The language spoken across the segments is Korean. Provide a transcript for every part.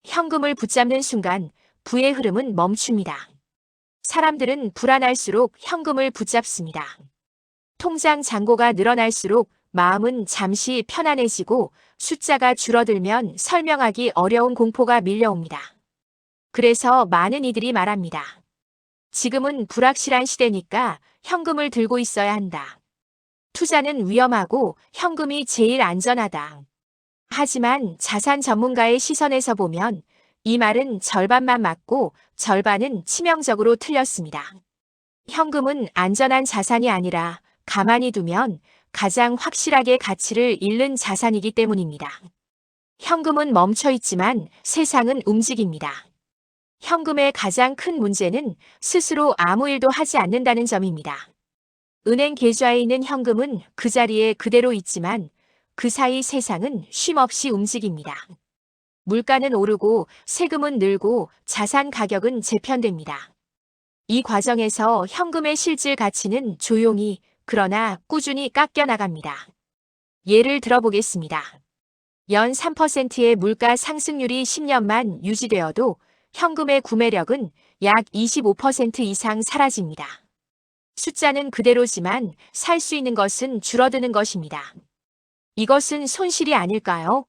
현금을 붙잡는 순간 부의 흐름은 멈춥니다. 사람들은 불안할수록 현금을 붙잡습니다. 통장 잔고가 늘어날수록 마음은 잠시 편안해지고 숫자가 줄어들면 설명하기 어려운 공포가 밀려옵니다. 그래서 많은 이들이 말합니다. 지금은 불확실한 시대니까 현금을 들고 있어야 한다. 투자는 위험하고 현금이 제일 안전하다. 하지만 자산 전문가의 시선에서 보면 이 말은 절반만 맞고 절반은 치명적으로 틀렸습니다. 현금은 안전한 자산이 아니라 가만히 두면 가장 확실하게 가치를 잃는 자산이기 때문입니다. 현금은 멈춰 있지만 세상은 움직입니다. 현금의 가장 큰 문제는 스스로 아무 일도 하지 않는다는 점입니다. 은행 계좌에 있는 현금은 그 자리에 그대로 있지만 그 사이 세상은 쉼없이 움직입니다. 물가는 오르고 세금은 늘고 자산 가격은 재편됩니다. 이 과정에서 현금의 실질 가치는 조용히 그러나 꾸준히 깎여 나갑니다. 예를 들어보겠습니다. 연 3%의 물가 상승률이 10년만 유지되어도 현금의 구매력은 약 25% 이상 사라집니다. 숫자는 그대로지만 살 수 있는 것은 줄어드는 것입니다. 이것은 손실이 아닐까요?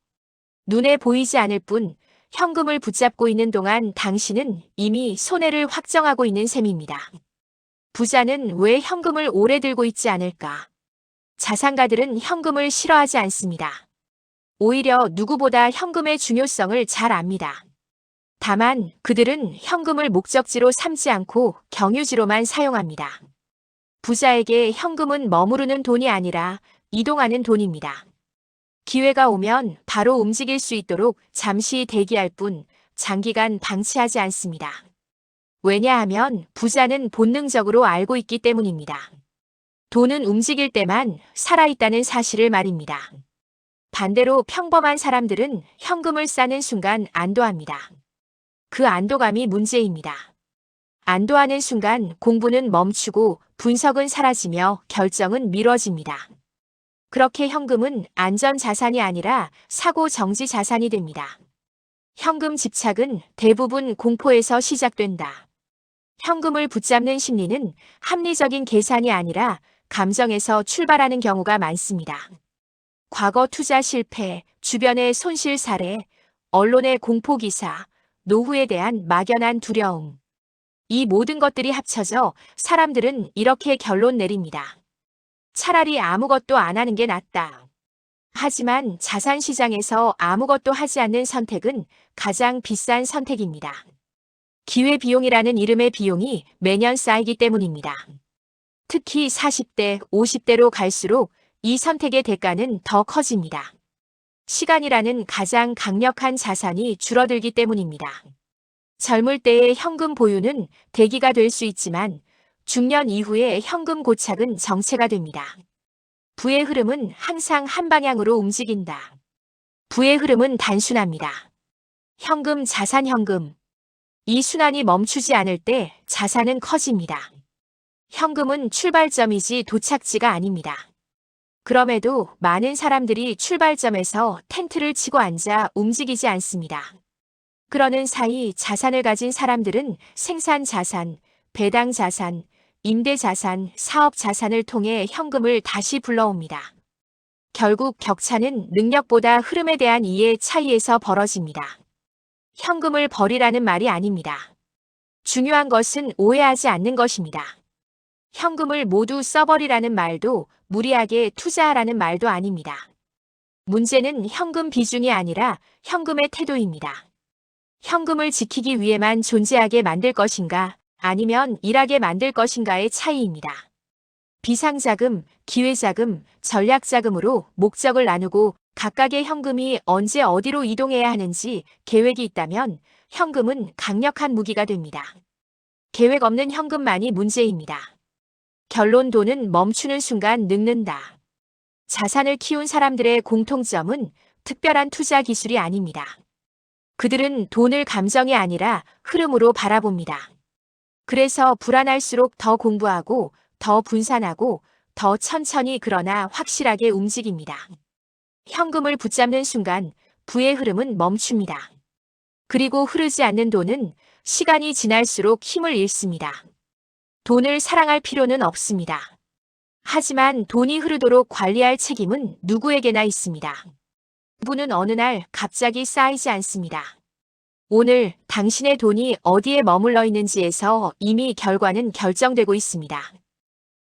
눈에 보이지 않을 뿐 현금을 붙잡고 있는 동안 당신은 이미 손해를 확정하고 있는 셈입니다. 부자는 왜 현금을 오래 들고 있지 않을까? 자산가들은 현금을 싫어하지 않습니다. 오히려 누구보다 현금의 중요성을 잘 압니다. 다만 그들은 현금을 목적지로 삼지 않고 경유지로만 사용합니다. 부자에게 현금은 머무르는 돈이 아니라 이동하는 돈입니다. 기회가 오면 바로 움직일 수 있도록 잠시 대기할 뿐 장기간 방치하지 않습니다. 왜냐하면 부자는 본능적으로 알고 있기 때문입니다. 돈은 움직일 때만 살아있다는 사실을 말입니다. 반대로 평범한 사람들은 현금을 싸는 순간 안도합니다. 그 안도감이 문제입니다. 안도하는 순간 공부는 멈추고 분석은 사라지며 결정은 미뤄집니다. 그렇게 현금은 안전 자산이 아니라 사고 정지 자산이 됩니다. 현금 집착은 대부분 공포에서 시작된다. 현금을 붙잡는 심리는 합리적인 계산이 아니라 감정에서 출발하는 경우가 많습니다. 과거 투자 실패, 주변의 손실 사례, 언론의 공포 기사, 노후에 대한 막연한 두려움. 이 모든 것들이 합쳐져 사람들은 이렇게 결론 내립니다. 차라리 아무것도 안 하는 게 낫다. 하지만 자산시장에서 아무것도 하지 않는 선택은 가장 비싼 선택입니다. 기회비용이라는 이름의 비용이 매년 쌓이기 때문입니다. 특히 40대, 50대로 갈수록 이 선택의 대가는 더 커집니다. 시간이라는 가장 강력한 자산이 줄어들기 때문입니다. 젊을 때의 현금 보유는 대기가 될 수 있지만 중년 이후의 현금 고착은 정체가 됩니다. 부의 흐름은 항상 한 방향으로 움직인다. 부의 흐름은 단순합니다. 현금, 자산, 현금. 이 순환이 멈추지 않을 때 자산은 커집니다. 현금은 출발점이지 도착지가 아닙니다. 그럼에도 많은 사람들이 출발점에서 텐트를 치고 앉아 움직이지 않습니다. 그러는 사이 자산을 가진 사람들은 생산 자산, 배당 자산, 임대 자산, 사업 자산을 통해 현금을 다시 불러옵니다. 결국 격차는 능력보다 흐름에 대한 이해 차이에서 벌어집니다. 현금을 버리라는 말이 아닙니다. 중요한 것은 오해하지 않는 것입니다. 현금을 모두 써버리라는 말도 무리하게 투자하라는 말도 아닙니다. 문제는 현금 비중이 아니라 현금의 태도입니다. 현금을 지키기 위해만 존재하게 만들 것인가 아니면 일하게 만들 것인가의 차이입니다. 비상자금, 기회자금, 전략자금으로 목적을 나누고 각각의 현금이 언제 어디로 이동해야 하는지 계획이 있다면 현금은 강력한 무기가 됩니다. 계획 없는 현금만이 문제입니다. 결론 돈은 멈추는 순간 늙는다. 자산을 키운 사람들의 공통점은 특별한 투자 기술이 아닙니다. 그들은 돈을 감정이 아니라 흐름으로 바라봅니다. 그래서 불안할수록 더 공부하고 더 분산하고 더 천천히 그러나 확실하게 움직입니다. 현금을 붙잡는 순간 부의 흐름은 멈춥니다. 그리고 흐르지 않는 돈은 시간이 지날수록 힘을 잃습니다. 돈을 사랑할 필요는 없습니다. 하지만 돈이 흐르도록 관리할 책임은 누구에게나 있습니다. 부는 어느 날 갑자기 쌓이지 않습니다. 오늘 당신의 돈이 어디에 머물러 있는지에서 이미 결과는 결정되고 있습니다.